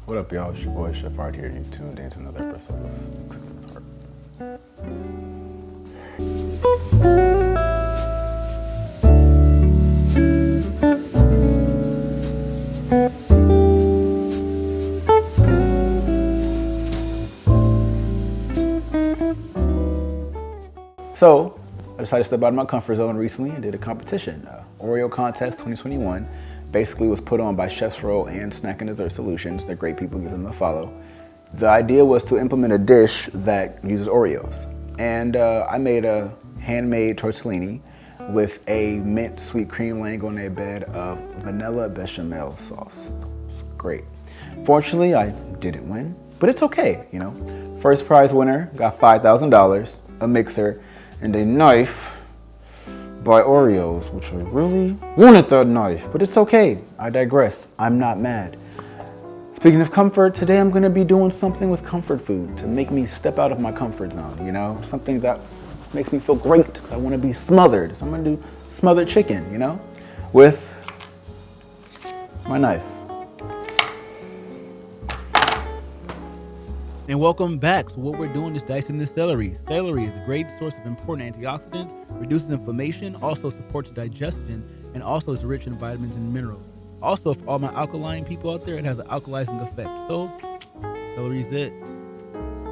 What up, y'all? It's your boy Chef Hart here. You tuned in to another episode of Cooking with Hart. So, I decided to step out of my comfort zone recently and did a competition. Oreo Contest 2021 basically was put on by Chef's Roll and Snack and Dessert Solutions. They're great people, give them a follow. The idea was to implement a dish that uses Oreos. And I made a handmade tortellini with a mint sweet cream laying on a bed of vanilla bechamel sauce. It's great. Fortunately, I didn't win, but it's okay, you know. First prize winner got $5,000, a mixer, and a knife by Oreos, which I really wanted that knife, but it's okay. I digress. I'm not mad. Speaking of comfort, today I'm gonna be doing something with comfort food to make me step out of my comfort zone, you know? Something that makes me feel great. I wanna be smothered. So I'm gonna do smothered chicken, you know? With my knife. And welcome back. So what we're doing is dicing the celery. Celery is a great source of important antioxidants, reduces inflammation, also supports digestion, and also is rich in vitamins and minerals. Also, for all my alkaline people out there, it has an alkalizing effect. So, celery's it.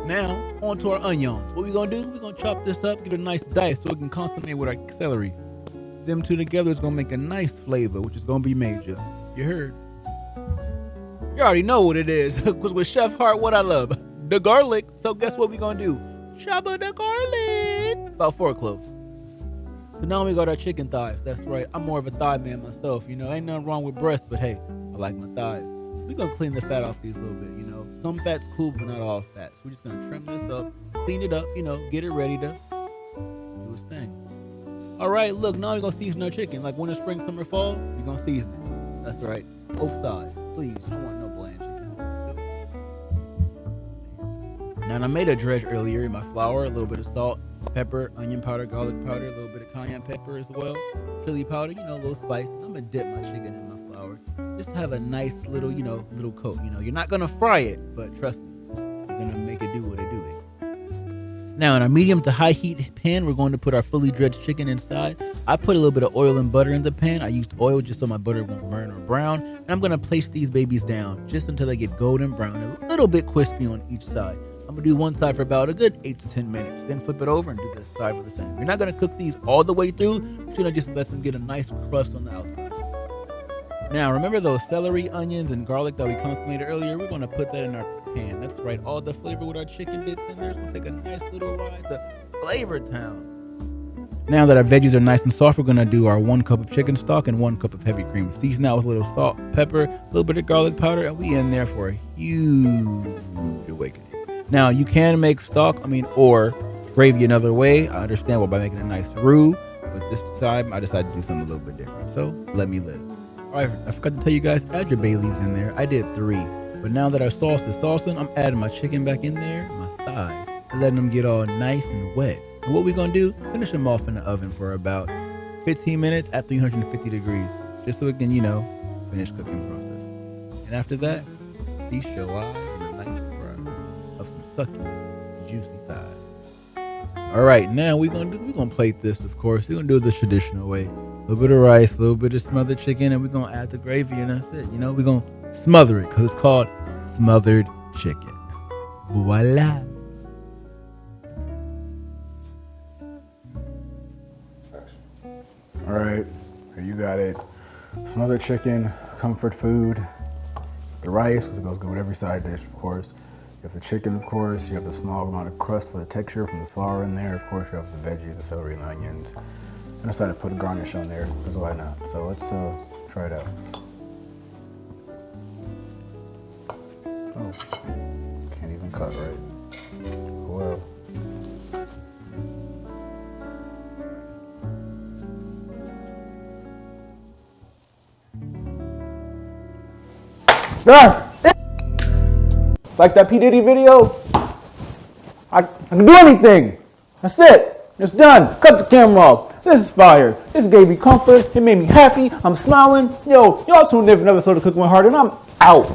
Now, on to our onions. What we gonna do? We're gonna chop this up, get a nice dice so it can consommate with our celery. Them two together is gonna make a nice flavor, which is gonna be major. You heard? You already know what it is. Because with Chef Hart, what I love? The garlic. So guess what we gonna do? Chop up the garlic. About 4 cloves. So now we got our chicken thighs. That's right. I'm more of a thigh man myself. You know, ain't nothing wrong with breasts, but hey, I like my thighs. We're gonna clean the fat off these a little bit, you know. Some fat's cool, but not all fats. We're just gonna trim this up, clean it up, you know, get it ready to do its thing. All right, look, now we're gonna season our chicken. Like winter, spring, summer, fall, we're gonna season it. That's right. Both sides. Please, you don't want no bland chicken. Now, I made a dredge earlier in my flour, a little bit of salt, pepper, onion powder, garlic powder, a little bit of cayenne pepper as well, chili powder, you know, a little spice. I'm gonna dip my chicken in my flour just to have a nice little, you know, little coat. You know, you're not gonna fry it, but trust me, you're gonna make it do what it do. Now, in our medium to high heat pan, we're going to put our fully dredged chicken inside. I put a little bit of oil and butter in the pan. I used oil just so my butter won't burn or brown. And I'm gonna place these babies down just until they get golden brown, a little bit crispy on each side. I'm gonna do one side for about a good 8 to 10 minutes, then flip it over and do the side for the same. You're not gonna cook these all the way through, but you're gonna just let them get a nice crust on the outside. Now, remember those celery, onions, and garlic that we consummated earlier? We're gonna put that in our pan. That's right, all the flavor with our chicken bits in there. It's gonna take a nice little ride to Flavor Town. Now that our veggies are nice and soft, we're gonna do our 1 cup of chicken stock and 1 cup of heavy cream. Season out with a little salt, pepper, a little bit of garlic powder, and we in there for a huge awakening. Now, you can make stock, or gravy another way. I understand by making a nice roux, but this time I decided to do something a little bit different. So, let me live. All right, I forgot to tell you guys, add your bay leaves in there. I did 3. But now that our sauce is saucing, I'm adding my chicken back in there, my thighs, and letting them get all nice and wet. And what we're going to do, finish them off in the oven for about 15 minutes at 350 degrees, just so it can, you know, finish cooking process. And after that, feast your eyes on a nice fry of some succulent, juicy thighs. All right, now we're gonna plate this, of course. We're gonna do it the traditional way. A little bit of rice, a little bit of smothered chicken, and we're gonna add the gravy, and that's it. You know, we're gonna smother it because it's called smothered chicken. Voila. All right, here you got it. Smothered chicken, comfort food. The rice, because it goes good with every side dish, of course. You have the chicken, of course. You have the small amount of crust for the texture from the flour in there. Of course, you have the veggies, the celery and the onions. I decided to put a garnish on there, because why not? So let's try it out. Oh, can't even cut right. Oh well. Ah! Like that P. Diddy video? I can do anything. That's it. It's done. Cut the camera off. This is fire. This gave me comfort. It made me happy. I'm smiling. Yo, y'all tuned in for another episode of Cooking with Hart, and I'm out.